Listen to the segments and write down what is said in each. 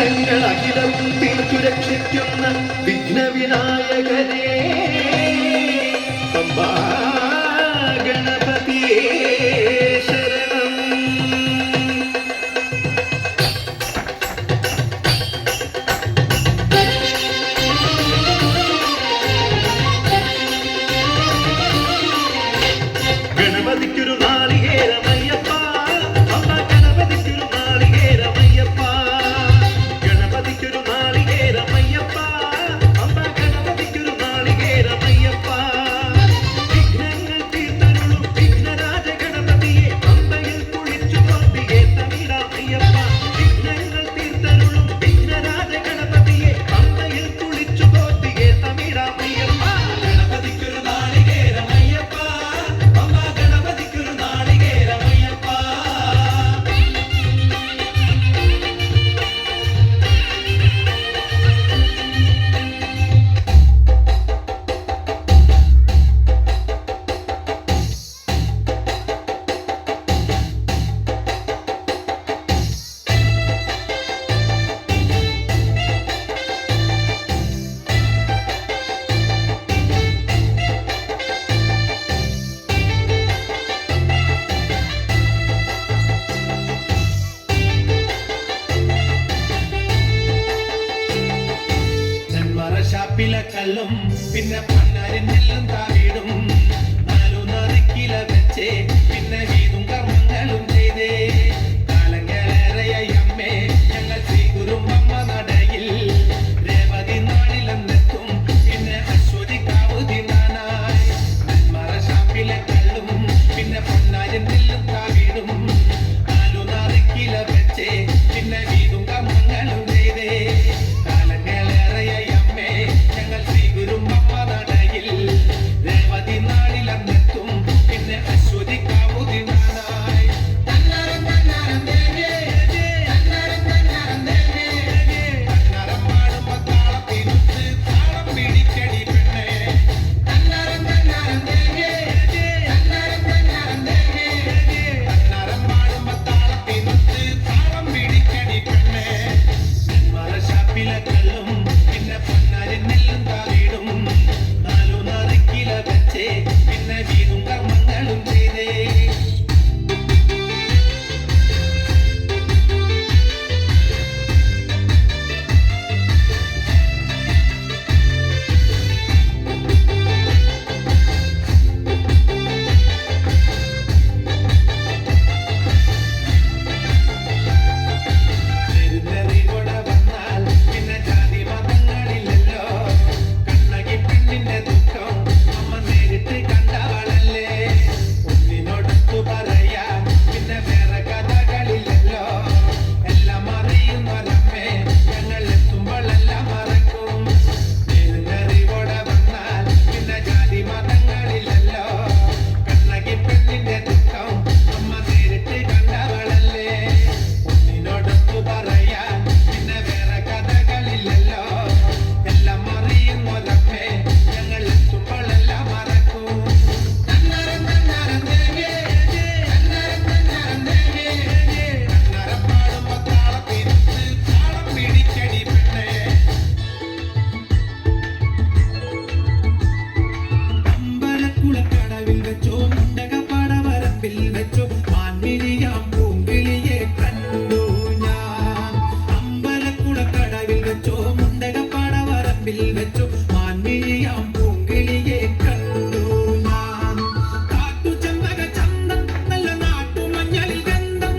വിഘ്നങ്ങൾ അഖിലവും തീർത്തു രക്ഷിക്കുന്ന വിഘ്നവിനായകനെ പമ്പാ ഗണപതിയേ ശരണം. ഗണപതിക്കൊരു നാളികേരമയ്യപ്പ, പമ്പ ഗണപതിക്കൊരു നാളികേരമയ്യപ്പ, ഗണപതിക്കൊരു നാളികേരമയ്യപ്പ, പമ്പ ഗണപതിക്കൊരു നാളികേരമയ്യപ്പ. വിഘ്നങ്ങൾ തീർത്തരുളും വിഘ്നരാജ ഗണപതിയെ പമ്പയിൽ കുളിച്ചു തോർത്തിയെ തമിഴാമയ്യപ്പ. വിഘ്നങ്ങൾ തീർത്തരുളും വിഘ്നരാജ ഗണപതിയെ പമ്പയിൽ കുളിച്ചു തോർത്തിയെ തമിഴാമയ്യപ്പ. ഗണപതിക്കൊരു നാളികേരമയ്യപ്പ, പമ്പ ഗണപതിക്കൊരു നാളികേരമയ്യപ്പ. ഷാപ്പിലെ കല്ലും പിന്നെ പന്നാരിൻ നെല്ലും താവിടും, 4 നറുക്കില വെച്ചേ പിന്നെ വീതും കർമ്മങ്ങളും ചെയ്തേ. കാലങ്ങളേറെയായി അമ്മേ ഞങ്ങൾ ശ്രീകുരുമ്പമ്മ നടയിൽ രേവതി നാളിലെന്നെത്തും പിന്നെ അശ്വതി കാവുതി നാനായി. നെന്മറ ഷാപ്പിലെ കല്ലും പിന്നെ പന്നാരിൻ നെല്ലും താവിടും, 4 നറുക്കില വെച്ചേ പിന്നെ വീതും കർമ്മങ്ങളും ചെയ്തേ. കാലങ്ങളേറെയായി ഞങ്ങൾ ശ്രീകുരുമ്പമ്മ നടയിൽ രേവതി നാളിലെന്നെത്തും പിന്നെ അശ്വതി കാവുതി നാനായി. തന്നാരം തന്നാരം ദേവേ, തന്നാരം തന്നാരം ദേവേ, തന്നാരം പാടുമ്പോ താളത്തിനൊത്ത് താളം പിടിക്കടി പെണ്ണേ. തന്നാരം തന്നാരം ദേവേ, തന്നാരം തന്നാരം ദേവേ, തന്നാരം പാടുമ്പോ താളത്തിനൊത്ത് താളം പിടിക്കടി പെണ്ണേ. നെന്മറ ഷാപ്പിലെ കല്ലും പിന്നെ പൊന്നാരിൻ നെല്ലും താവിടും, 4 നറുക്കില വെച്ചേ പിന്നെ വീതും കർമ്മങ്ങളും ചെയ്തേ. നെരുന്നെറികൊട വന്നാൽ പിന്നെ ജാതി മതങ്ങളില്ലല്ലോ, കണ്ണകി പെണ്ണിന്റെ ദുഃഖം അമ്മ നേരിട്ട് കണ്ടവളല്ലേ. ഒന്നിനോടൊത്തു പറയാൻ പിന്നെ വേറെ കഥകളില്ലല്ലോ, എല്ലാം അറിയുന്നൊരമ്മേ ഞങ്ങൾ എത്തുമ്പോഴെല്ലാം മറക്കും. നെരുന്നെറികൊട വന്നാൽ പിന്നെ ജാതി മതങ്ങളില്ലല്ലോ, കണ്ണകി പെണ്ണിന്റെ ദുഃഖം അമ്മ നേരിട്ട് കണ്ടവളല്ലേ. ഒന്നിനോടൊത്തു പറയാൻ പിന്നെ വേറെ കഥകളില്ലല്ലോ, എല്ലാം അറിയുന്നൊരമ്മേ ഞങ്ങൾ എത്തുമ്പോഴെല്ലാം മറക്കും. തന്നാരം തന്നാരം ദേവേ, തന്നാരം തന്നാരം ദേവേ, തന്നാരം പാടുമ്പോ താളത്തിനൊത്ത് താളം പിടിക്കടി പെണ്ണേ. അമ്പലക്കുളക്കടവിൽ വെച്ചോ മുണ്ടകപ്പാടവരമ്പിൽ വെച്ചോ മാൻമിഴിയാം പൂങ്കിളിയെ കണ്ടു ഞാൻ. അമ്പലക്കുളക്കടവിൽ വെച്ചോ മുണ്ടകപ്പാടവരമ്പിൽ വെച്ചോ മാൻമിഴിയാം പൂങ്കിളിയെ കണ്ടു ഞാൻ. കാട്ടുചെമ്പക ചന്തം നല്ല നാട്ടുമഞ്ഞളിൽ ഗന്ധം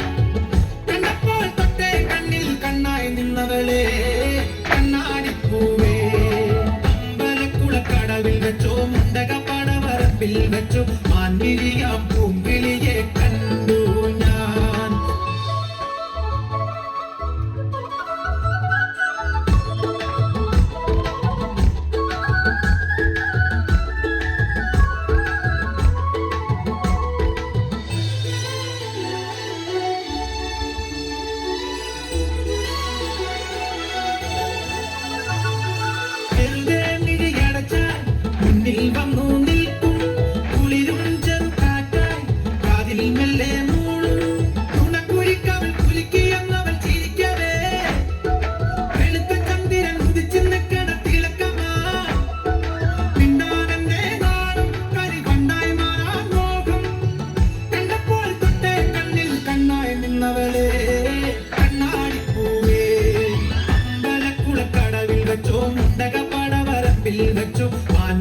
കണ്ടപ്പോൾ തൊട്ടേ കണ്ണിൽ കണ്ണായി നിന്നവളെ കണ്ണാടിപ്പൂവേ. അമ്പലക്കുളക്കടവിൽ വെച്ചോ മുണ്ടകപ്പാടവരമ്പിൽ വെച്ചോ മാൻമിഴിയാം പൂങ്കിളിയെ കണ്ടു ഞാൻ. വെറുതെ മിഴിയടച്ചാൽ മുന്നിൽ വന്നു നിൽക്കും കുളിരും ചെറുകാറ്റായി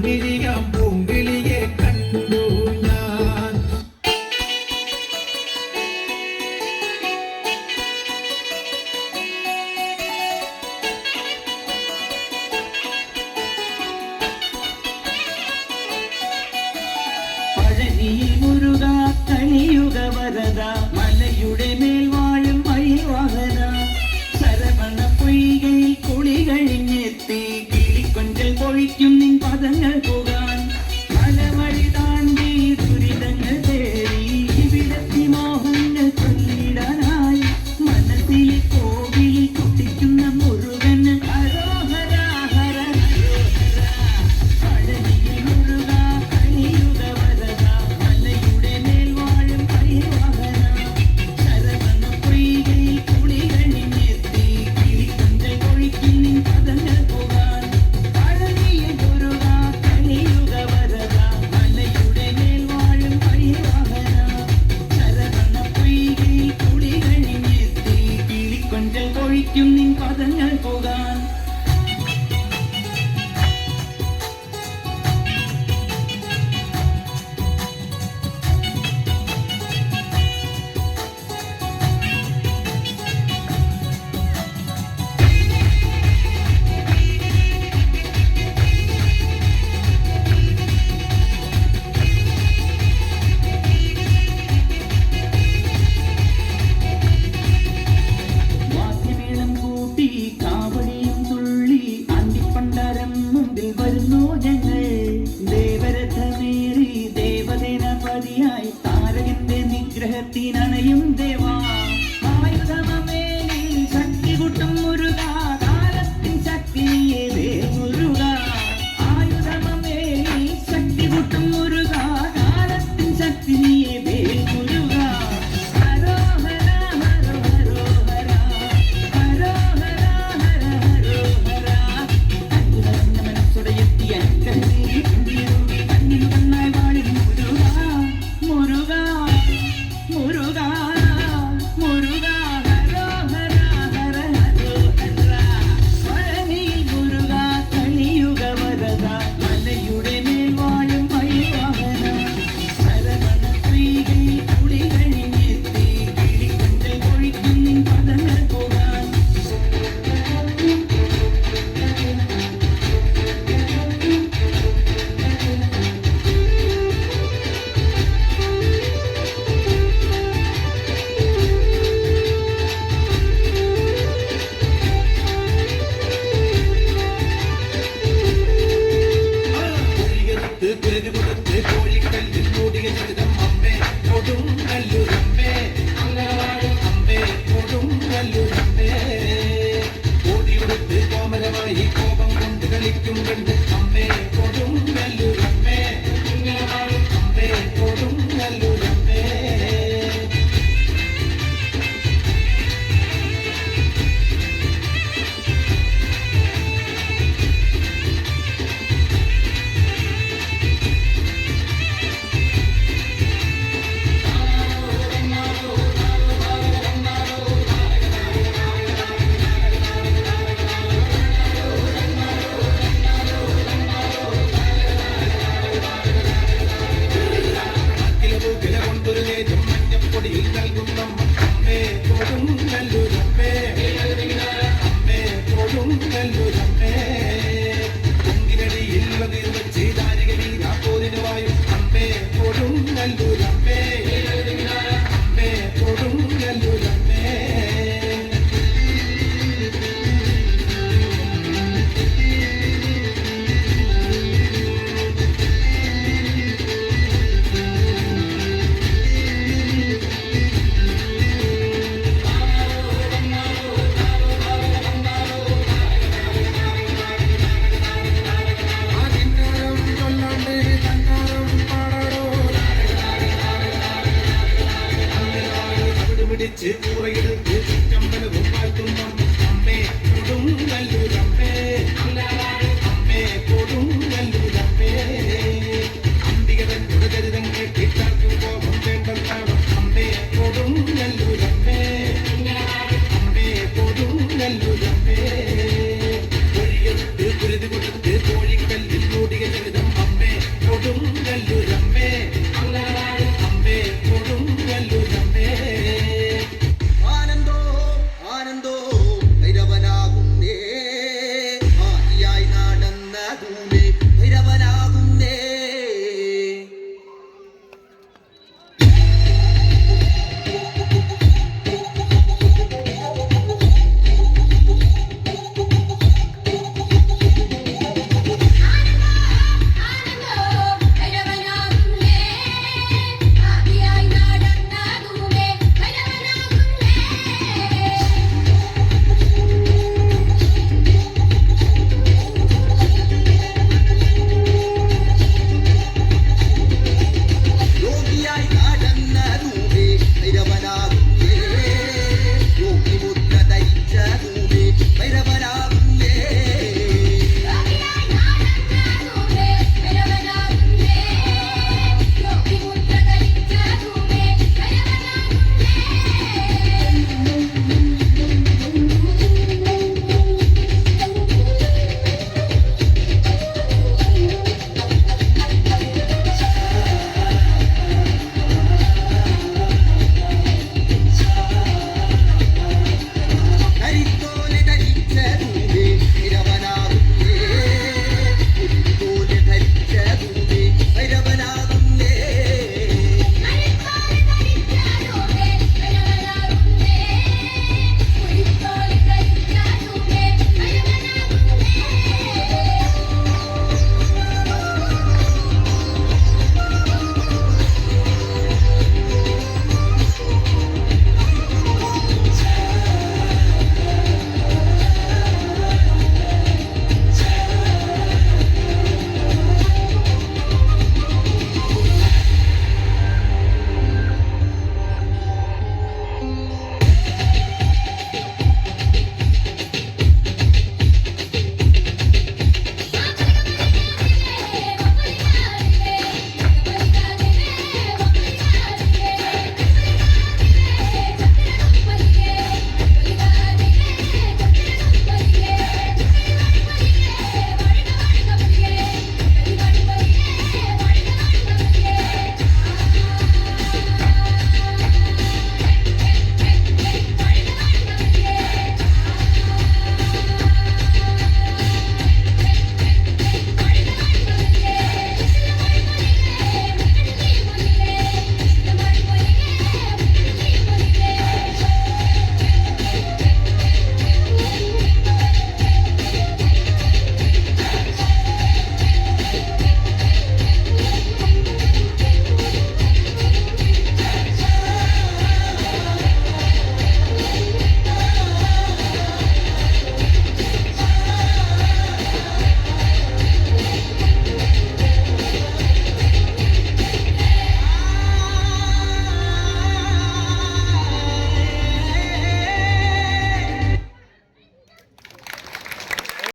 മാൻമിഴിയാം പൂങ്കിളിയെ കണ്ടു ഞാൻ. പഴനിയിൽ മുരുക കലിയുഗ വരദ മലയുടെ മേൽ വാഴും മയിൽവാഹന ശരവണ പൊയ്കയിൽ കുളി കഴിഞ്ഞെത്തി കിളിക്കൊഞ്ചൽ പൊഴിക്കും നിൻ പദങ്ങൾ പോകാൻ മലവഴി താണ്ടി ദുരിതങ്ങൾ തേടി ഇവിടത്തി മോഹങ്ങൾ ചൊല്ലിടാനായി മനസ്സിലെ കോവിലിൽ കുട്ടിക്കുന്ന മുരുകന് ഹരോഹര ഹര ഹരോഹര. പഴനിയിൽ മുരുക കലിയുഗ വരദ മലയുടെ മേൽ വാഴും മയിൽവാഹന ശരവണ പൊയ്കയിൽ കുളി കഴിഞ്ഞെത്തി കിളിക്കൊഞ്ചൽ പൊഴിക്കും നിൻ പദങ്ങൾ പോകാൻ പഴനിയിൽ മുരുക കലിയുഗ വരദ മലയുടെ മേൽ വാഴും മയിൽവാഹന ശരവണ പൊയ്കയിൽ കുളി കഴിഞ്ഞെത്തി കിളിക്കൊഞ്ചൽ പൊഴിക്കും നിൻ പദങ്ങൾ പോകാൻ. വാദ്യമേളം കൂട്ടി കാവടിയും തുള്ളി അന്തിപ്പണ്ടാരം മുമ്പിൽ വരുന്നു ഞങ്ങൾ ദേവരഥമേറി ദേവസേനാപതിയായി താരകന്റെ നിഗ്രഹത്തിനണയും ദേവാ ആയുധമേലിൽ ശക്തി കൂട്ടും മുരുക കാലത്തിൻ ശക്തിയെ മുരുക ആയുധമേലിൽ ശക്തി കൂട്ടും മുരുക കാലത്തിൻ ശക്തിയെ മുരുക ഹരോഹര ഹരോ ഹരോഹര ഹരോഹര ഹര ഹരോഹര. അത്ഭുതമെന്ന മനസ്സുടയെത്തിയ കണ്ണിനു കണ്ണായി വാഴും മുരുക മുരുക മുരുക മുരുക ഹരോഹര ഹര ഹരോഹര. പഴനിയിൽ മുരുക കലിയുഗ വരദ മലയുടെ മേൽ വാഴും മയിൽവാഹന ശരവണ പൊയ്കയിൽ കുളി കഴിഞ്ഞെത്തി കിളിക്കൊഞ്ചൽ പൊഴിക്കും നിൻ പദങ്ങൾ പോകാൻ. കുഴിയെടുത്ത് കുരുതി കൊടുത്ത് കോഴിക്കല്ലിൽ മൂടിയ ചരിതം അമ്മേ കൊടുങ്ങല്ലൂരമ്മേ അംഗനവാടി അമ്മേ കൊടുങ്ങല്ലൂരമ്മേ. ഓടിയെടുത്ത് കോമരമായി കോപം കൊണ്ട് കളിക്കും കണ്ട്